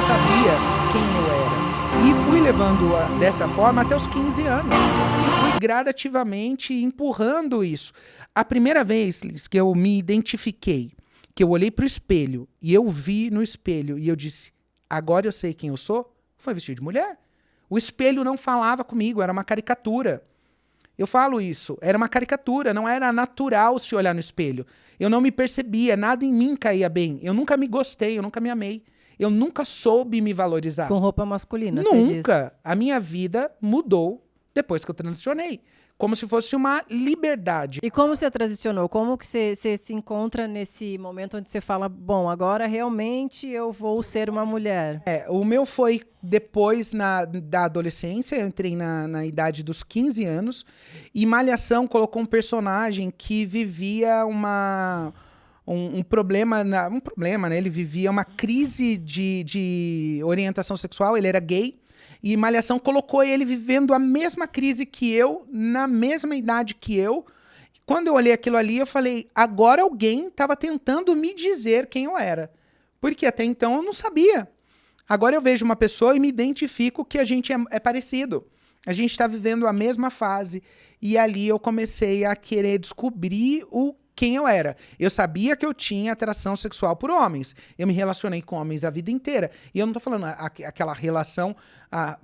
sabia quem eu era. E fui levando dessa forma até os 15 anos. E fui gradativamente empurrando isso. A primeira vez, Liz, que eu me identifiquei, que eu olhei pro espelho e eu vi no espelho e eu disse, agora eu sei quem eu sou, foi vestido de mulher. O espelho não falava comigo, era uma caricatura. Eu falo isso, era uma caricatura, não era natural se olhar no espelho. Eu não me percebia, nada em mim caía bem. Eu nunca me gostei, eu nunca me amei. Eu nunca soube me valorizar. Com roupa masculina, você diz. Nunca. A minha vida mudou depois que eu transicionei. Como se fosse uma liberdade. E como você transicionou? Como que você se encontra nesse momento onde você fala, bom, agora realmente eu vou ser uma mulher? O meu foi depois da adolescência, eu entrei na idade dos 15 anos, e Malhação colocou um personagem que vivia um problema, né? Ele vivia uma crise de orientação sexual, ele era gay, e Malhação colocou ele vivendo a mesma crise que eu, na mesma idade que eu. Quando eu olhei aquilo ali, eu falei, agora alguém estava tentando me dizer quem eu era. Porque até então eu não sabia. Agora eu vejo uma pessoa e me identifico que a gente é parecido. A gente está vivendo a mesma fase. E ali eu comecei a querer descobrir quem eu era. Eu sabia que eu tinha atração sexual por homens. Eu me relacionei com homens a vida inteira. E eu não tô falando aquela relação, a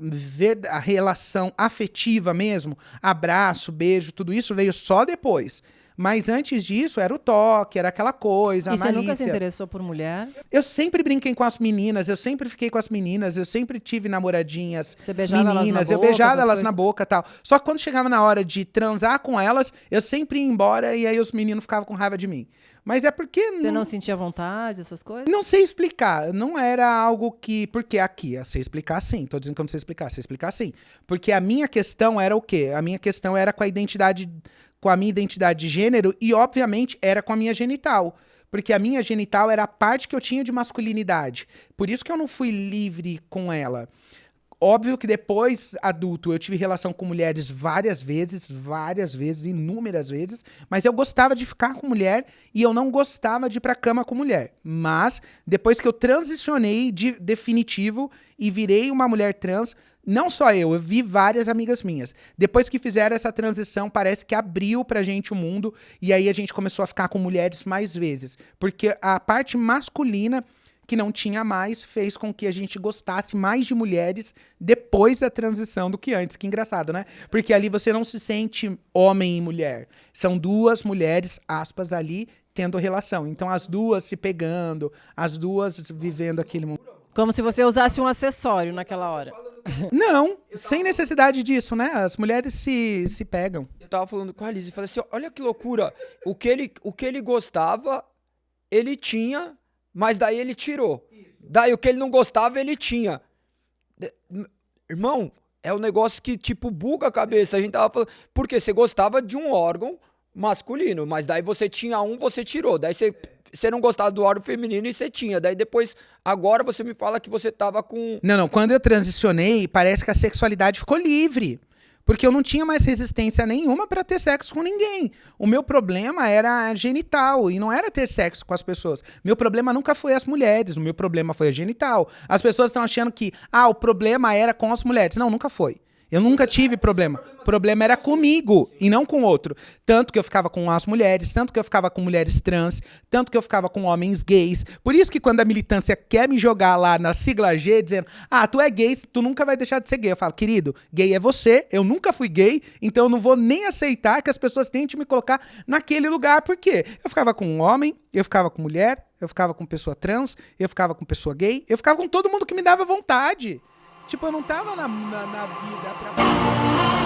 relação afetiva mesmo, abraço, beijo, tudo isso veio só depois. Mas antes disso, era o toque, era aquela coisa, a malícia. E você nunca se interessou por mulher? Eu sempre brinquei com as meninas, eu sempre fiquei com as meninas, eu sempre tive namoradinhas você beijava meninas, eu beijava elas na boca e tal. Só que quando chegava na hora de transar com elas, eu sempre ia embora e aí os meninos ficavam com raiva de mim. Mas é porque... Você não sentia vontade, essas coisas? Não sei explicar, não era algo que... Porque aqui, eu sei explicar sim, tô dizendo que eu não sei explicar sim. Porque a minha questão era o quê? A minha questão era com a minha identidade de gênero e, obviamente, era com a minha genital. Porque a minha genital era a parte que eu tinha de masculinidade. Por isso que eu não fui livre com ela. Óbvio que depois, adulto, eu tive relação com mulheres várias vezes, inúmeras vezes, mas eu gostava de ficar com mulher e eu não gostava de ir pra cama com mulher. Mas, depois que eu transicionei de definitivo e virei uma mulher trans, não só eu vi várias amigas minhas. Depois que fizeram essa transição, parece que abriu pra gente o mundo e aí a gente começou a ficar com mulheres mais vezes. Porque a parte masculina que não tinha mais, fez com que a gente gostasse mais de mulheres depois da transição do que antes. Que engraçado, né? Porque ali você não se sente homem e mulher. São duas mulheres, aspas, ali, tendo relação. Então, as duas se pegando, as duas vivendo aquele mundo. Como se você usasse um acessório naquela hora. Não, sem necessidade disso, né? As mulheres se pegam. Eu tava falando com a Liz e falei assim, olha que loucura. O que ele gostava, ele tinha... Mas daí ele tirou. Isso. Daí o que ele não gostava, ele tinha. Irmão, é um negócio que, tipo, buga a cabeça. A gente tava falando... Porque você gostava de um órgão masculino, mas daí você tinha você tirou. Daí você não gostava do órgão feminino e você tinha. Daí depois, agora você me fala que você tava com... Não. Quando eu transicionei, parece que a sexualidade ficou livre. Porque eu não tinha mais resistência nenhuma para ter sexo com ninguém. O meu problema era genital e não era ter sexo com as pessoas. Meu problema nunca foi as mulheres, o meu problema foi a genital. As pessoas estão achando que, o problema era com as mulheres. Não, nunca foi. Eu nunca tive problema. O problema era comigo e não com o outro. Tanto que eu ficava com as mulheres, tanto que eu ficava com mulheres trans, tanto que eu ficava com homens gays. Por isso que quando a militância quer me jogar lá na sigla G, dizendo, tu é gay, tu nunca vai deixar de ser gay. Eu falo, querido, gay é você, eu nunca fui gay, então eu não vou nem aceitar que as pessoas tentem me colocar naquele lugar. Por quê? Eu ficava com um homem, eu ficava com mulher, eu ficava com pessoa trans, eu ficava com pessoa gay, eu ficava com todo mundo que me dava vontade. Tipo, eu não tava na vida pra...